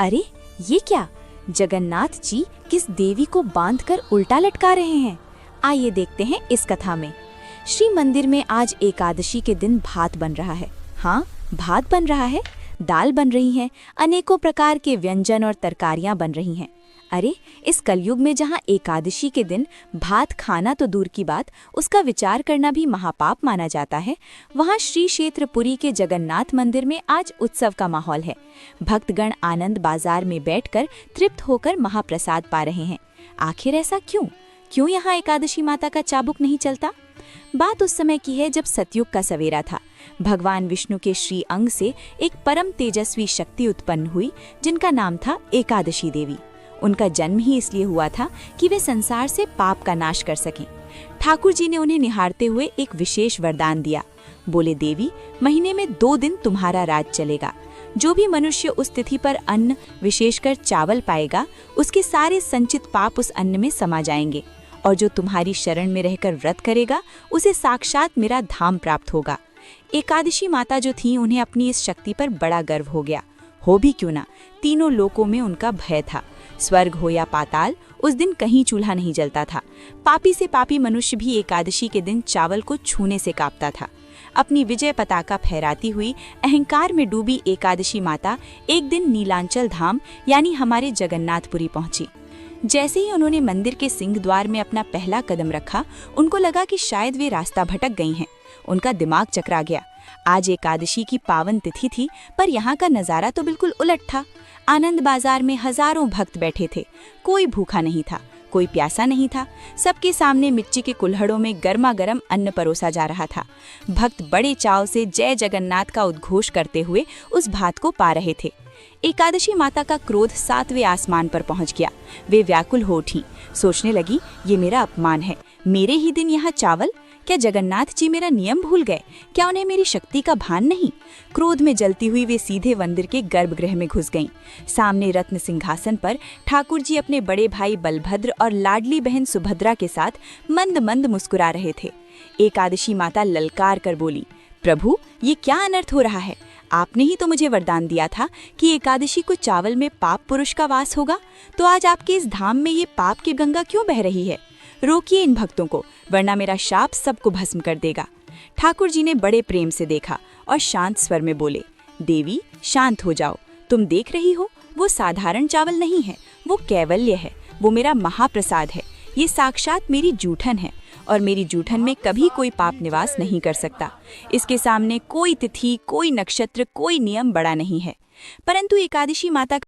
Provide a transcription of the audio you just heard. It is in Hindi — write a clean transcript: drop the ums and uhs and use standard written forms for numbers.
अरे ये क्या, जगन्नाथ जी किस देवी को बांधकर उल्टा लटका रहे हैं? आइए देखते हैं इस कथा में। श्री मंदिर में आज एकादशी के दिन भात बन रहा है। हाँ, भात बन रहा है, दाल बन रही है, अनेकों प्रकार के व्यंजन और तरकारियां बन रही हैं। अरे, इस कलयुग में जहाँ एकादशी के दिन भात खाना तो दूर की बात, उसका विचार करना भी महापाप माना जाता है, वहाँ श्री क्षेत्र पुरी के जगन्नाथ मंदिर में आज उत्सव का माहौल है। भक्तगण आनंद बाजार में बैठकर तृप्त होकर महाप्रसाद पा रहे हैं। आखिर ऐसा क्यों यहाँ एकादशी माता का चाबुक नहीं चलता? बात उस समय की है जब सतयुग का सवेरा था। भगवान विष्णु के श्री अंग से एक परम तेजस्वी शक्ति उत्पन्न हुई, जिनका नाम था एकादशी देवी। उनका जन्म ही इसलिए हुआ था कि वे संसार से पाप का नाश कर सकें। ठाकुर जी ने उन्हें निहारते हुए एक विशेष वरदान दिया। बोले, देवी, महीने में 2 दिन तुम्हारा राज चलेगा। जो भी मनुष्य उस तिथि पर अन्न, विशेषकर चावल पाएगा, उसके सारे संचित पाप उस अन्न में समा जाएंगे, और जो तुम्हारी शरण में रहकर व्रत करेगा, उसे साक्षात मेरा धाम प्राप्त होगा। एकादशी माता जो थी, उन्हें अपनी इस शक्ति पर बड़ा गर्व हो गया। हो भी क्यों ना, तीनों लोकों में उनका भय था। स्वर्ग हो या पाताल, उस दिन कहीं चूल्हा नहीं जलता था। पापी से पापी मनुष्य भी एकादशी के दिन चावल को छूने से कांपता था। अपनी विजय पताका फहराती हुई अहंकार में डूबी एकादशी माता एक दिन नीलांचल धाम यानी हमारे जगन्नाथपुरी पहुंची। जैसे ही उन्होंने मंदिर के सिंह द्वार में अपना पहला कदम रखा, उनको लगा कि शायद वे रास्ता भटक गई हैं। उनका दिमाग चकरा गया। आज एकादशी की पावन तिथि थी, पर यहाँ का नज़ारा तो बिल्कुल उलट था। आनंद बाजार में हजारों भक्त बैठे थे। कोई भूखा नहीं था, कोई प्यासा नहीं था। सबके सामने मिट्टी के कुल्हड़ों में गर्मा गर्म अन्न परोसा जा रहा था। भक्त बड़े चाव से जय जगन्नाथ का उद्घोष करते हुए उस भात को पा रहे थे। एकादशी माता का क्रोध 7वें आसमान पर पहुंच गया। वे व्याकुल हो उठी, सोचने लगी, ये मेरा अपमान है। मेरे ही दिन यहाँ चावल? क्या जगन्नाथ जी मेरा नियम भूल गए? क्या उन्हें मेरी शक्ति का भान नहीं? क्रोध में जलती हुई वे सीधे मंदिर के गर्भगृह में घुस गईं। सामने रत्न सिंहासन पर ठाकुर जी अपने बड़े भाई बलभद्र और लाडली बहन सुभद्रा के साथ मंद मंद मुस्कुरा रहे थे। एकादशी माता ललकार कर बोली, प्रभु, ये क्या अनर्थ हो रहा है? आपने ही तो मुझे वरदान दिया था कि एकादशी को चावल में पाप पुरुष का वास होगा, तो आज आपके इस धाम में ये पाप की गंगा क्यों बह रही है? रोकिए इन भक्तों को, वरना मेरा शाप सबको भस्म कर देगा। ठाकुर जी ने बड़े प्रेम से देखा और शांत स्वर में बोले, देवी, शांत हो जाओ। तुम देख रही हो, वो साधारण चावल नहीं है, वो कैवल्य है, वो मेरा महाप्रसाद है। ये साक्षात मेरी जूठन है, और मेरी जूठन में कभी कोई पाप निवास नहीं कर सकता। इसके सामने कोई तिथि, कोई नक्षत्र, कोई नियम बड़ा नहीं है। परंतु एकादशी माता